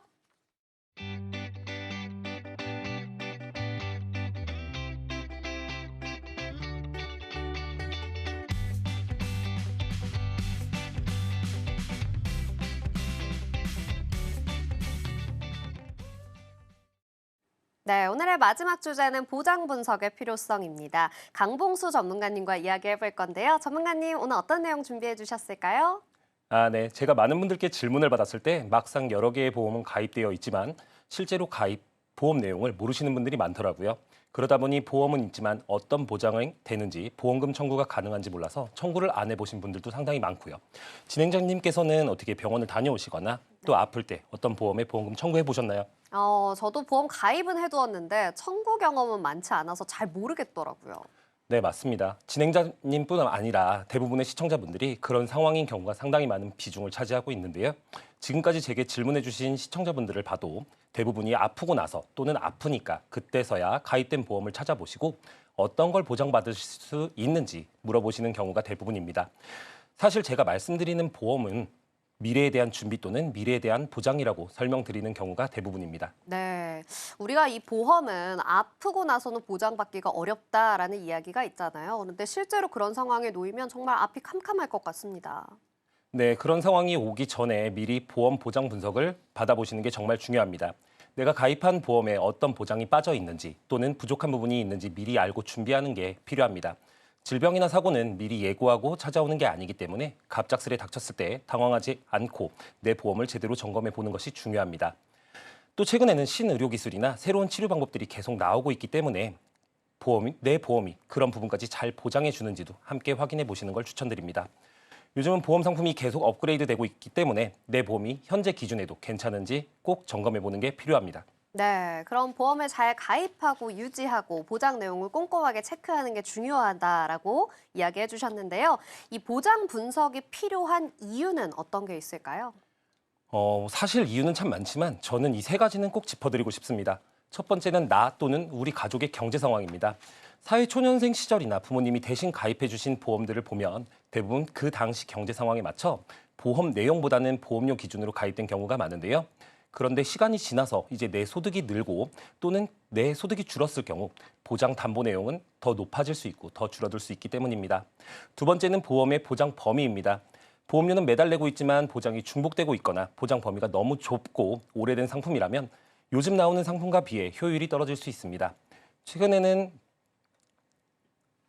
네, 오늘의 마지막 주제는 보장 분석의 필요성입니다. 강봉수 전문가님과 이야기해 볼 건데요. 전문가님, 오늘 어떤 내용 준비해 주셨을까요? 네. 제가 많은 분들께 질문을 받았을 때 막상 여러 개의 보험은 가입되어 있지만 실제로 가입 보험 내용을 모르시는 분들이 많더라고요. 그러다 보니 보험은 있지만 어떤 보장이 되는지 보험금 청구가 가능한지 몰라서 청구를 안 해보신 분들도 상당히 많고요. 진행자님께서는 어떻게 병원을 다녀오시거나 또 아플 때 어떤 보험에 보험금 청구해 보셨나요? 저도 보험 가입은 해두었는데 청구 경험은 많지 않아서 잘 모르겠더라고요. 네, 맞습니다. 진행자님뿐 아니라 대부분의 시청자분들이 그런 상황인 경우가 상당히 많은 비중을 차지하고 있는데요. 지금까지 제게 질문해 주신 시청자분들을 봐도 대부분이 아프고 나서 또는 아프니까 그때서야 가입된 보험을 찾아보시고 어떤 걸 보장받을 수 있는지 물어보시는 경우가 대부분입니다. 사실 제가 말씀드리는 보험은 미래에 대한 준비 또는 미래에 대한 보장이라고 설명드리는 경우가 대부분입니다. 네, 우리가 이 보험은 아프고 나서는 보장받기가 어렵다라는 이야기가 있잖아요. 그런데 실제로 그런 상황에 놓이면 정말 앞이 캄캄할 것 같습니다. 네, 그런 상황이 오기 전에 미리 보험 보장 분석을 받아보시는 게 정말 중요합니다. 내가 가입한 보험에 어떤 보장이 빠져 있는지 또는 부족한 부분이 있는지 미리 알고 준비하는 게 필요합니다. 질병이나 사고는 미리 예고하고 찾아오는 게 아니기 때문에 갑작스레 닥쳤을 때 당황하지 않고 내 보험을 제대로 점검해 보는 것이 중요합니다. 또 최근에는 신의료 기술이나 새로운 치료 방법들이 계속 나오고 있기 때문에 내 보험이 그런 부분까지 잘 보장해 주는지도 함께 확인해 보시는 걸 추천드립니다. 요즘은 보험 상품이 계속 업그레이드 되고 있기 때문에 내 보험이 현재 기준에도 괜찮은지 꼭 점검해 보는 게 필요합니다. 네, 그럼 보험을 잘 가입하고 유지하고 보장 내용을 꼼꼼하게 체크하는 게 중요하다라고 이야기해 주셨는데요. 이 보장 분석이 필요한 이유는 어떤 게 있을까요? 사실 이유는 참 많지만 저는 이 세 가지는 꼭 짚어드리고 싶습니다. 첫 번째는 나 또는 우리 가족의 경제 상황입니다. 사회초년생 시절이나 부모님이 대신 가입해 주신 보험들을 보면 대부분 그 당시 경제 상황에 맞춰 보험 내용보다는 보험료 기준으로 가입된 경우가 많은데요. 그런데 시간이 지나서 이제 내 소득이 늘고 또는 내 소득이 줄었을 경우 보장 담보 내용은 더 높아질 수 있고 더 줄어들 수 있기 때문입니다. 두 번째는 보험의 보장 범위입니다. 보험료는 매달 내고 있지만 보장이 중복되고 있거나 보장 범위가 너무 좁고 오래된 상품이라면 요즘 나오는 상품과 비해 효율이 떨어질 수 있습니다. 최근에는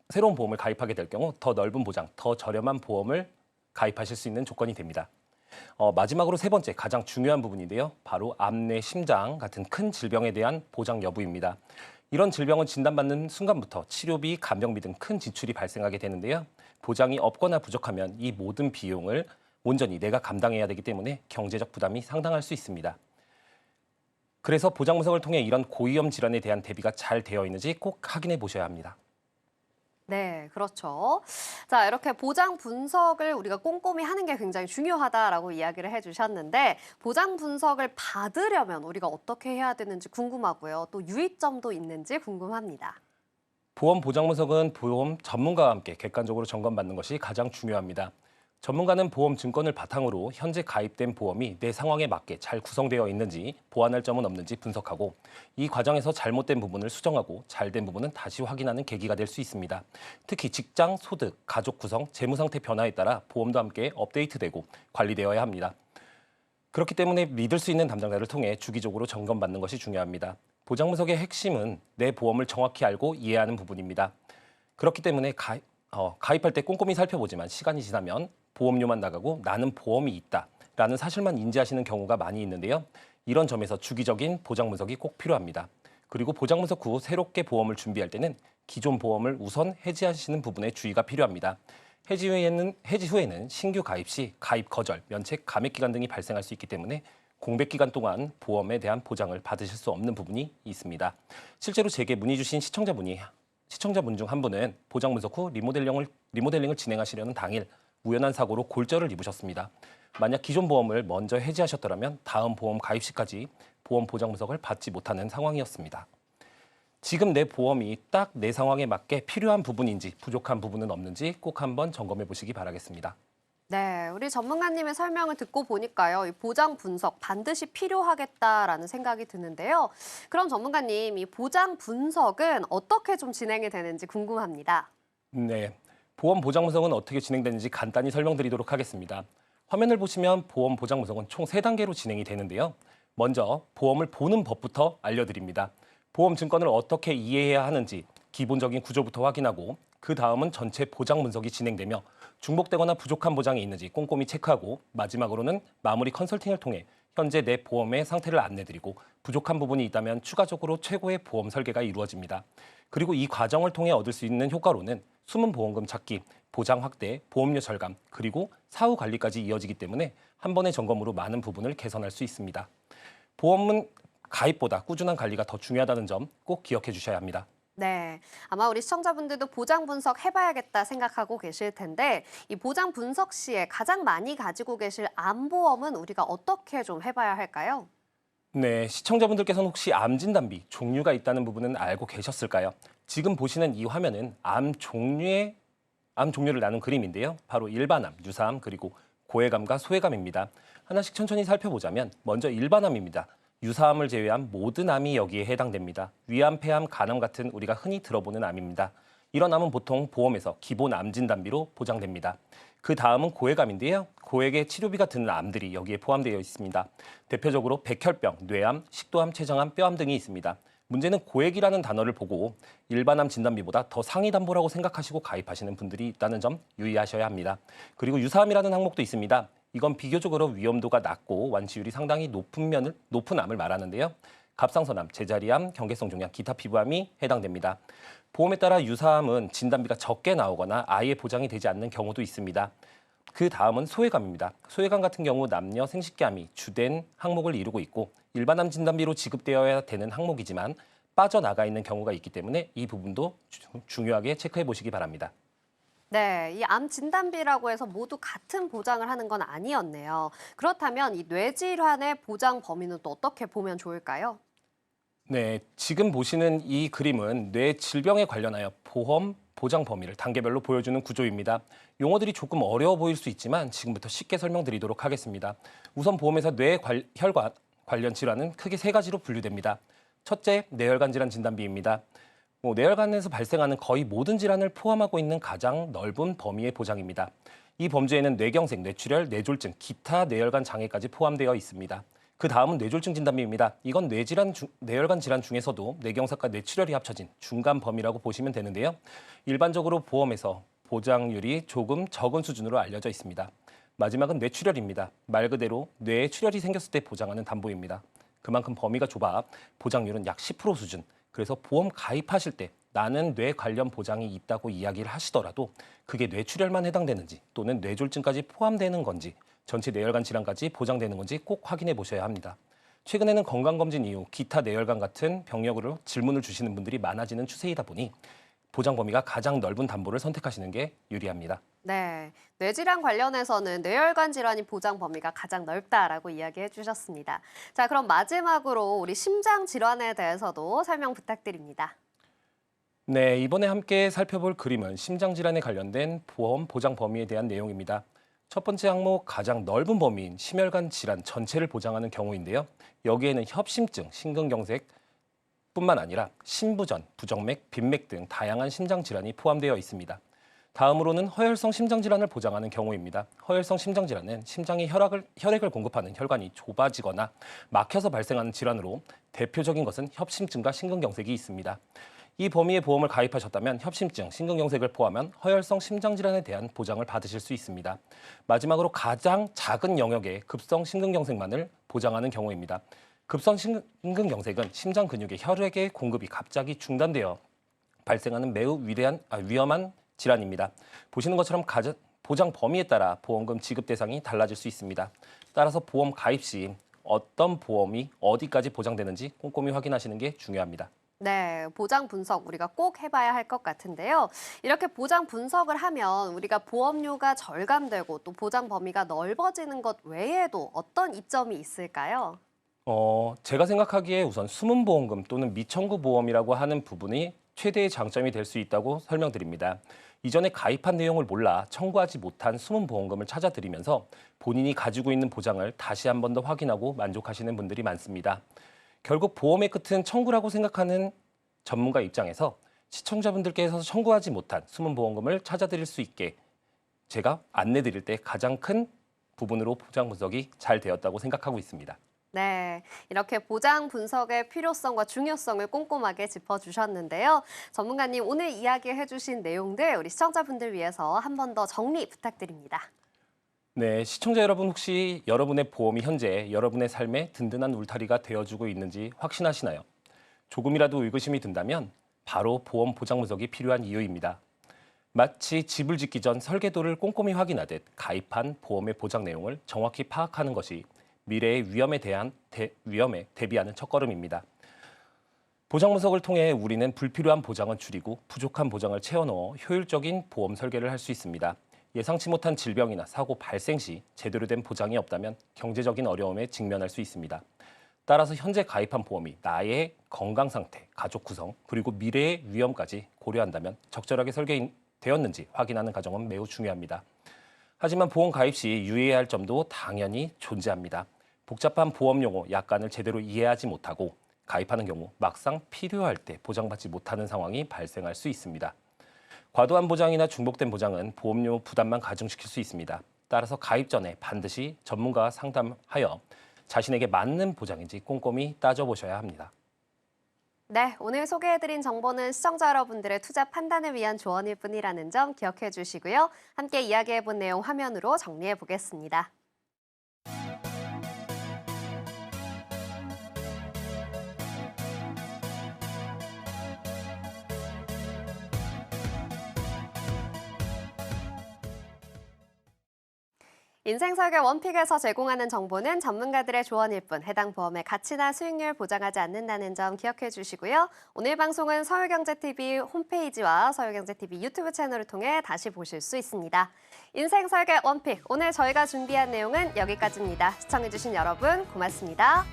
새로운 보험을 가입하게 될 경우 더 넓은 보장, 더 저렴한 보험을 가입하실 수 있는 조건이 됩니다. 마지막으로 세 번째, 가장 중요한 부분인데요. 바로 암, 내, 심장 같은 큰 질병에 대한 보장 여부입니다. 이런 질병은 진단받는 순간부터 치료비, 간병비 등 큰 지출이 발생하게 되는데요. 보장이 없거나 부족하면 이 모든 비용을 온전히 내가 감당해야 되기 때문에 경제적 부담이 상당할 수 있습니다. 그래서 보장 분석을 통해 이런 고위험 질환에 대한 대비가 잘 되어 있는지 꼭 확인해 보셔야 합니다. 네, 그렇죠. 자, 이렇게 보장 분석을 우리가 꼼꼼히 하는 게 굉장히 중요하다라고 이야기를 해주셨는데 보장 분석을 받으려면 우리가 어떻게 해야 되는지 궁금하고요. 또 유의점도 있는지 궁금합니다. 보험 보장 분석은 보험 전문가와 함께 객관적으로 점검받는 것이 가장 중요합니다. 전문가는 보험 증권을 바탕으로 현재 가입된 보험이 내 상황에 맞게 잘 구성되어 있는지, 보완할 점은 없는지 분석하고 이 과정에서 잘못된 부분을 수정하고 잘된 부분은 다시 확인하는 계기가 될 수 있습니다. 특히 직장, 소득, 가족 구성, 재무 상태 변화에 따라 보험도 함께 업데이트되고 관리되어야 합니다. 그렇기 때문에 믿을 수 있는 담당자를 통해 주기적으로 점검받는 것이 중요합니다. 보장 분석의 핵심은 내 보험을 정확히 알고 이해하는 부분입니다. 그렇기 때문에 가입할 때 꼼꼼히 살펴보지만 시간이 지나면 보험료만 나가고 나는 보험이 있다라는 사실만 인지하시는 경우가 많이 있는데요. 이런 점에서 주기적인 보장 분석이 꼭 필요합니다. 그리고 보장 분석 후 새롭게 보험을 준비할 때는 기존 보험을 우선 해지하시는 부분에 주의가 필요합니다. 해지 후에는 신규 가입 시 가입 거절, 면책, 감액 기간 등이 발생할 수 있기 때문에 공백 기간 동안 보험에 대한 보장을 받으실 수 없는 부분이 있습니다. 실제로 제게 문의 주신 시청자분 중 한 분은 보장 분석 후 리모델링을 진행하시려는 당일 우연한 사고로 골절을 입으셨습니다. 만약 기존 보험을 먼저 해지하셨더라면 다음 보험 가입 시까지 보험 보장 분석을 받지 못하는 상황이었습니다. 지금 내 보험이 딱 내 상황에 맞게 필요한 부분인지 부족한 부분은 없는지 꼭 한번 점검해 보시기 바라겠습니다. 네, 우리 전문가님의 설명을 듣고 보니까요, 이 보장 분석 반드시 필요하겠다라는 생각이 드는데요. 그럼 전문가님, 이 보장 분석은 어떻게 좀 진행이 되는지 궁금합니다. 네, 보험 보장 분석은 어떻게 진행되는지 간단히 설명드리도록 하겠습니다. 화면을 보시면 보험 보장 분석은 총 3단계로 진행이 되는데요. 먼저 보험을 보는 법부터 알려드립니다. 보험 증권을 어떻게 이해해야 하는지 기본적인 구조부터 확인하고 그 다음은 전체 보장 분석이 진행되며 중복되거나 부족한 보장이 있는지 꼼꼼히 체크하고 마지막으로는 마무리 컨설팅을 통해 현재 내 보험의 상태를 안내드리고 부족한 부분이 있다면 추가적으로 최고의 보험 설계가 이루어집니다. 그리고 이 과정을 통해 얻을 수 있는 효과로는 숨은 보험금 찾기, 보장 확대, 보험료 절감, 그리고 사후 관리까지 이어지기 때문에 한 번의 점검으로 많은 부분을 개선할 수 있습니다. 보험은 가입보다 꾸준한 관리가 더 중요하다는 점 꼭 기억해 주셔야 합니다. 네, 아마 우리 시청자분들도 보장 분석 해봐야겠다 생각하고 계실 텐데 이 보장 분석 시에 가장 많이 가지고 계실 암보험은 우리가 어떻게 좀 해봐야 할까요? 네, 시청자분들께서는 혹시 암 진단비 종류가 있다는 부분은 알고 계셨을까요? 지금 보시는 이 화면은 암 종류를 나눈 그림인데요. 바로 일반암, 유사암, 그리고 고해감과 소해감입니다. 하나씩 천천히 살펴보자면 먼저 일반암입니다. 유사암을 제외한 모든 암이 여기에 해당됩니다. 위암, 폐암, 간암 같은 우리가 흔히 들어보는 암입니다. 이런 암은 보통 보험에서 기본 암 진단비로 보장됩니다. 그 다음은 고해감인데요. 고액의 치료비가 드는 암들이 여기에 포함되어 있습니다. 대표적으로 백혈병, 뇌암, 식도암, 췌장암, 뼈암 등이 있습니다. 문제는 고액이라는 단어를 보고 일반암 진단비보다 더 상위 담보라고 생각하시고 가입하시는 분들이 있다는 점 유의하셔야 합니다. 그리고 유사암이라는 항목도 있습니다. 이건 비교적으로 위험도가 낮고 완치율이 상당히 높은 암을 말하는데요. 갑상선암, 제자리암, 경계성 종양, 기타 피부암이 해당됩니다. 보험에 따라 유사암은 진단비가 적게 나오거나 아예 보장이 되지 않는 경우도 있습니다. 그 다음은 소해감입니다. 소해감 같은 경우 남녀 생식기암이 주된 항목을 이루고 있고 일반암 진단비로 지급되어야 되는 항목이지만 빠져나가 있는 경우가 있기 때문에 이 부분도 중요하게 체크해 보시기 바랍니다. 네, 이 암 진단비라고 해서 모두 같은 보장을 하는 건 아니었네요. 그렇다면 이 뇌질환의 보장 범위는 또 어떻게 보면 좋을까요? 네, 지금 보시는 이 그림은 뇌 질병에 관련하여 보험 보장 범위를 단계별로 보여주는 구조입니다. 용어들이 조금 어려워 보일 수 있지만 지금부터 쉽게 설명드리도록 하겠습니다. 우선 보험에서 뇌혈관 관련 질환은 크게 3가지로 분류됩니다. 첫째, 뇌혈관 질환 진단비입니다. 뇌혈관에서 발생하는 거의 모든 질환을 포함하고 있는 가장 넓은 범위의 보장입니다. 이 범주에는 뇌경색, 뇌출혈, 뇌졸중, 기타 뇌혈관 장애까지 포함되어 있습니다. 그 다음은 뇌졸중 진단비입니다. 이건 뇌혈관 질환 중에서도 뇌경색과 뇌출혈이 합쳐진 중간 범위라고 보시면 되는데요. 일반적으로 보험에서 보장률이 조금 적은 수준으로 알려져 있습니다. 마지막은 뇌출혈입니다. 말 그대로 뇌에 출혈이 생겼을 때 보장하는 담보입니다. 그만큼 범위가 좁아 보장률은 약 10% 수준. 그래서 보험 가입하실 때 나는 뇌 관련 보장이 있다고 이야기를 하시더라도 그게 뇌출혈만 해당되는지 또는 뇌졸중까지 포함되는 건지 전체 뇌혈관 질환까지 보장되는 건지 꼭 확인해 보셔야 합니다. 최근에는 건강검진 이후 기타 뇌혈관 같은 병력으로 질문을 주시는 분들이 많아지는 추세이다 보니 보장 범위가 가장 넓은 담보를 선택하시는 게 유리합니다. 네, 뇌질환 관련해서는 뇌혈관 질환이 보장 범위가 가장 넓다라고 이야기해 주셨습니다. 자, 그럼 마지막으로 우리 심장 질환에 대해서도 설명 부탁드립니다. 네, 이번에 함께 살펴볼 그림은 심장 질환에 관련된 보험 보장 범위에 대한 내용입니다. 첫 번째 항목 가장 넓은 범위인 심혈관 질환 전체를 보장하는 경우인데요. 여기에는 협심증, 심근경색 뿐만 아니라 심부전, 부정맥, 빈맥 등 다양한 심장 질환이 포함되어 있습니다. 다음으로는 허혈성 심장질환을 보장하는 경우입니다. 허혈성 심장질환은 심장에 혈액을 공급하는 혈관이 좁아지거나 막혀서 발생하는 질환으로 대표적인 것은 협심증과 심근경색이 있습니다. 이 범위의 보험을 가입하셨다면 협심증, 심근경색을 포함한 허혈성 심장질환에 대한 보장을 받으실 수 있습니다. 마지막으로 가장 작은 영역의 급성 심근경색만을 보장하는 경우입니다. 급성 심근경색은 심장 근육의 혈액의 공급이 갑자기 중단되어 발생하는 매우 위험한 질환입니다. 보시는 것처럼 보장 범위에 따라 보험금 지급 대상이 달라질 수 있습니다. 따라서 보험 가입 시 어떤 보험이 어디까지 보장되는지 꼼꼼히 확인하시는 게 중요합니다. 네, 보장 분석 우리가 꼭 해봐야 할 것 같은데요. 이렇게 보장 분석을 하면 우리가 보험료가 절감되고 또 보장 범위가 넓어지는 것 외에도 어떤 이점이 있을까요? 제가 생각하기에 우선 숨은 보험금 또는 미청구 보험이라고 하는 부분이 최대의 장점이 될 수 있다고 설명드립니다. 이전에 가입한 내용을 몰라 청구하지 못한 숨은 보험금을 찾아드리면서 본인이 가지고 있는 보장을 다시 한 번 더 확인하고 만족하시는 분들이 많습니다. 결국 보험의 끝은 청구라고 생각하는 전문가 입장에서 시청자분들께서 청구하지 못한 숨은 보험금을 찾아드릴 수 있게 제가 안내드릴 때 가장 큰 부분으로 보장 분석이 잘 되었다고 생각하고 있습니다. 네, 이렇게 보장 분석의 필요성과 중요성을 꼼꼼하게 짚어주셨는데요. 전문가님, 오늘 이야기해주신 내용들 우리 시청자분들 위해서 한 번 더 정리 부탁드립니다. 네, 시청자 여러분 혹시 여러분의 보험이 현재 여러분의 삶에 든든한 울타리가 되어주고 있는지 확신하시나요? 조금이라도 의구심이 든다면 바로 보험 보장 분석이 필요한 이유입니다. 마치 집을 짓기 전 설계도를 꼼꼼히 확인하듯 가입한 보험의 보장 내용을 정확히 파악하는 것이 미래의 위험에 대비하는 첫걸음입니다. 보장 분석을 통해 우리는 불필요한 보장은 줄이고 부족한 보장을 채워넣어 효율적인 보험 설계를 할 수 있습니다. 예상치 못한 질병이나 사고 발생 시 제대로 된 보장이 없다면 경제적인 어려움에 직면할 수 있습니다. 따라서 현재 가입한 보험이 나의 건강 상태, 가족 구성, 그리고 미래의 위험까지 고려한다면 적절하게 설계되었는지 확인하는 과정은 매우 중요합니다. 하지만 보험 가입 시 유의해야 할 점도 당연히 존재합니다. 복잡한 보험 용어, 약관을 제대로 이해하지 못하고 가입하는 경우 막상 필요할 때 보장받지 못하는 상황이 발생할 수 있습니다. 과도한 보장이나 중복된 보장은 보험료 부담만 가중시킬 수 있습니다. 따라서 가입 전에 반드시 전문가와 상담하여 자신에게 맞는 보장인지 꼼꼼히 따져보셔야 합니다. 네, 오늘 소개해드린 정보는 시청자 여러분들의 투자 판단을 위한 조언일 뿐이라는 점 기억해 주시고요. 함께 이야기해본 내용 화면으로 정리해 보겠습니다. 인생설계 원픽에서 제공하는 정보는 전문가들의 조언일 뿐 해당 보험의 가치나 수익률 보장하지 않는다는 점 기억해 주시고요. 오늘 방송은 서울경제TV 홈페이지와 서울경제TV 유튜브 채널을 통해 다시 보실 수 있습니다. 인생설계 원픽, 오늘 저희가 준비한 내용은 여기까지입니다. 시청해주신 여러분 고맙습니다.